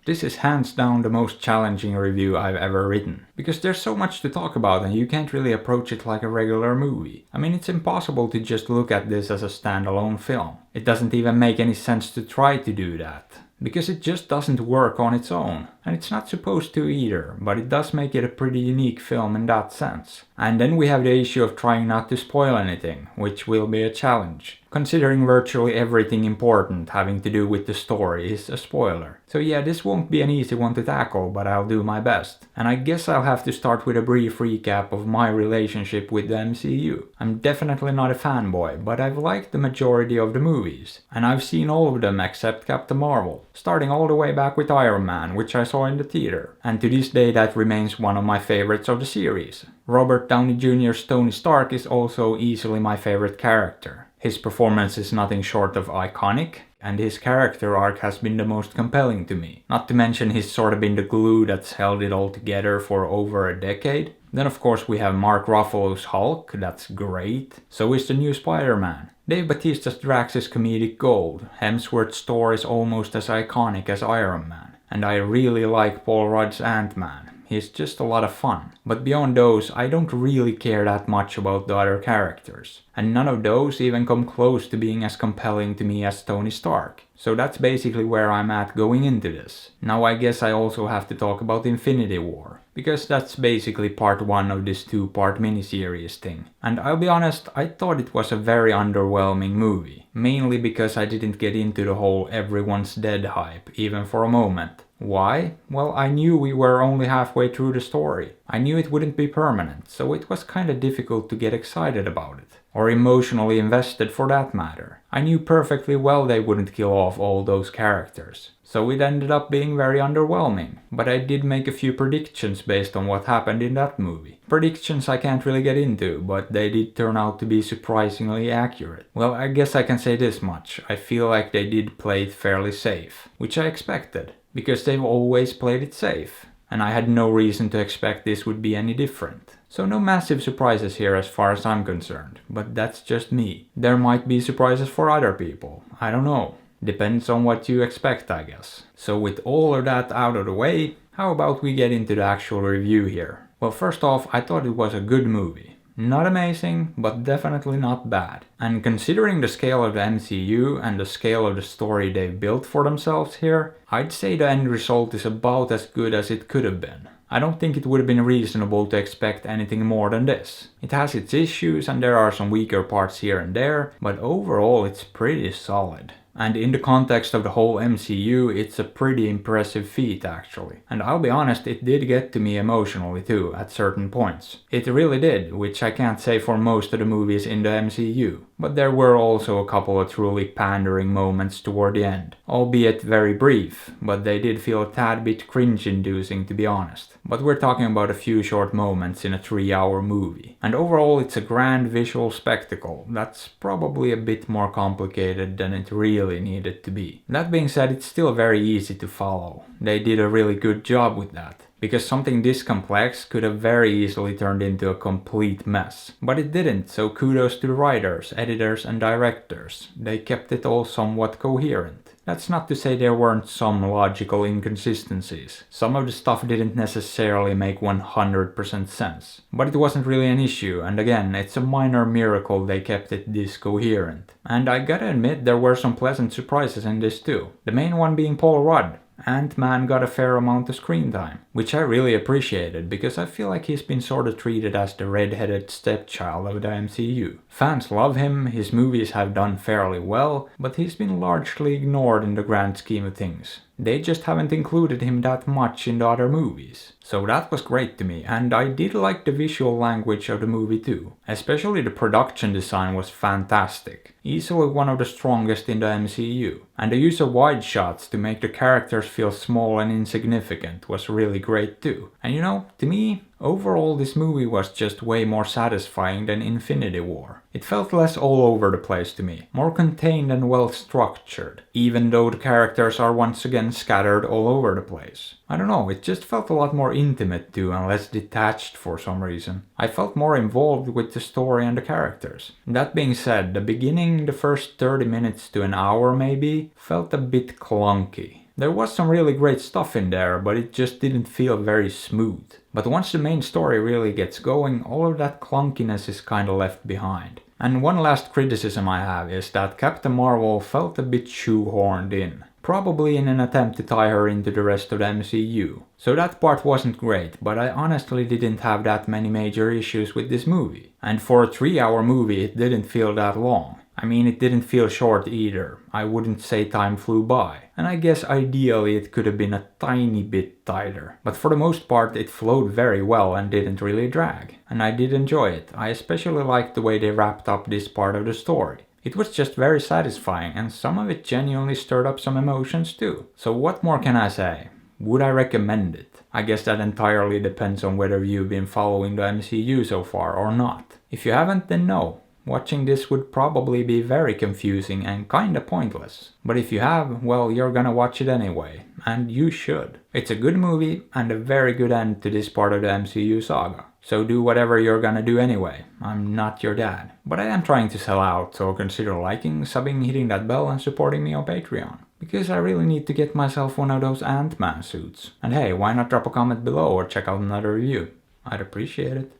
This is hands down the most challenging review I've ever written, because there's so much to talk about and you can't really approach it like a regular movie. I mean, it's impossible to just look at this as a standalone film. It doesn't even make any sense to try to do that, because it just doesn't work on its own. And it's not supposed to either, but it does make it a pretty unique film in that sense. And then we have the issue of trying not to spoil anything, which will be a challenge, considering virtually everything important having to do with the story is a spoiler. So yeah, this won't be an easy one to tackle, but I'll do my best. And I guess I'll have to start with a brief recap of my relationship with the MCU. I'm definitely not a fanboy, but I've liked the majority of the movies. And I've seen all of them except Captain Marvel, starting all the way back with Iron Man, which I saw in the theater. And to this day that remains one of my favorites of the series. Robert Downey Jr.'s Tony Stark is also easily my favorite character. His performance is nothing short of iconic, and his character arc has been the most compelling to me. Not to mention he's sort of been the glue that's held it all together for over a decade. Then of course we have Mark Ruffalo's Hulk, that's great. So is the new Spider-Man. Dave Bautista's Drax is comedic gold. Hemsworth's Thor is almost as iconic as Iron Man. And I really like Paul Rudd's Ant-Man. He's just a lot of fun. But beyond those, I don't really care that much about the other characters. And none of those even come close to being as compelling to me as Tony Stark. So that's basically where I'm at going into this. Now I guess I also have to talk about Infinity War, because that's basically part 1 of this 2-part miniseries thing. And I'll be honest, I thought it was a very underwhelming movie. Mainly because I didn't get into the whole everyone's dead hype, even for a moment. Why? Well, I knew we were only halfway through the story. I knew it wouldn't be permanent, so it was kinda difficult to get excited about it. Or emotionally invested for that matter. I knew perfectly well they wouldn't kill off all those characters. So it ended up being very underwhelming. But I did make a few predictions based on what happened in that movie. Predictions I can't really get into, but they did turn out to be surprisingly accurate. Well, I guess I can say this much. I feel like they did play it fairly safe, which I expected. Because they've always played it safe, and I had no reason to expect this would be any different. So no massive surprises here as far as I'm concerned, but that's just me. There might be surprises for other people, I don't know. Depends on what you expect, I guess. So with all of that out of the way, how about we get into the actual review here? Well, first off, I thought it was a good movie. Not amazing, but definitely not bad. And considering the scale of the MCU and the scale of the story they've built for themselves here, I'd say the end result is about as good as it could have been. I don't think it would have been reasonable to expect anything more than this. It has its issues and there are some weaker parts here and there, but overall it's pretty solid. And in the context of the whole MCU, it's a pretty impressive feat actually. And I'll be honest, it did get to me emotionally too, at certain points. It really did, which I can't say for most of the movies in the MCU. But there were also a couple of truly pandering moments toward the end. Albeit very brief, but they did feel a tad bit cringe-inducing to be honest. But we're talking about a few short moments in a 3-hour movie. And overall it's a grand visual spectacle that's probably a bit more complicated than it really needed to be. That being said, it's still very easy to follow. They did a really good job with that. Because something this complex could have very easily turned into a complete mess. But it didn't, so kudos to the writers, editors and directors. They kept it all somewhat coherent. That's not to say there weren't some logical inconsistencies. Some of the stuff didn't necessarily make 100% sense. But it wasn't really an issue, and again, it's a minor miracle they kept it this coherent. And I gotta admit there were some pleasant surprises in this too. The main one being Paul Rudd. Ant-Man got a fair amount of screen time, which I really appreciated because I feel like he's been sort of treated as the red-headed stepchild of the MCU. Fans love him, his movies have done fairly well, but he's been largely ignored in the grand scheme of things. They just haven't included him that much in the other movies. So that was great to me, and I did like the visual language of the movie too. Especially the production design was fantastic. Easily one of the strongest in the MCU. And the use of wide shots to make the characters feel small and insignificant was really great too. And you know, to me, overall this movie was just way more satisfying than Infinity War. It felt less all over the place to me, more contained and well structured, even though the characters are once again scattered all over the place. I don't know, it just felt a lot more intimate too and less detached for some reason. I felt more involved with the story and the characters. That being said, the beginning, the first 30 minutes to an hour maybe, felt a bit clunky. There was some really great stuff in there, but it just didn't feel very smooth. But once the main story really gets going, all of that clunkiness is kinda left behind. And one last criticism I have is that Captain Marvel felt a bit shoehorned in. Probably in an attempt to tie her into the rest of the MCU. So that part wasn't great, but I honestly didn't have that many major issues with this movie. And for a 3-hour movie it didn't feel that long. I mean, it didn't feel short either. I wouldn't say time flew by. And I guess ideally it could have been a tiny bit tighter. But for the most part it flowed very well and didn't really drag. And I did enjoy it. I especially liked the way they wrapped up this part of the story. It was just very satisfying, and some of it genuinely stirred up some emotions too. So what more can I say? Would I recommend it? I guess that entirely depends on whether you've been following the MCU so far or not. If you haven't, then no. Watching this would probably be very confusing and kinda pointless. But if you have, well, you're gonna watch it anyway. And you should. It's a good movie and a very good end to this part of the MCU saga. So do whatever you're gonna do anyway. I'm not your dad. But I am trying to sell out, so consider liking, subbing, hitting that bell and supporting me on Patreon. Because I really need to get myself one of those Ant-Man suits. And hey, why not drop a comment below or check out another review? I'd appreciate it.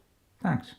Thanks.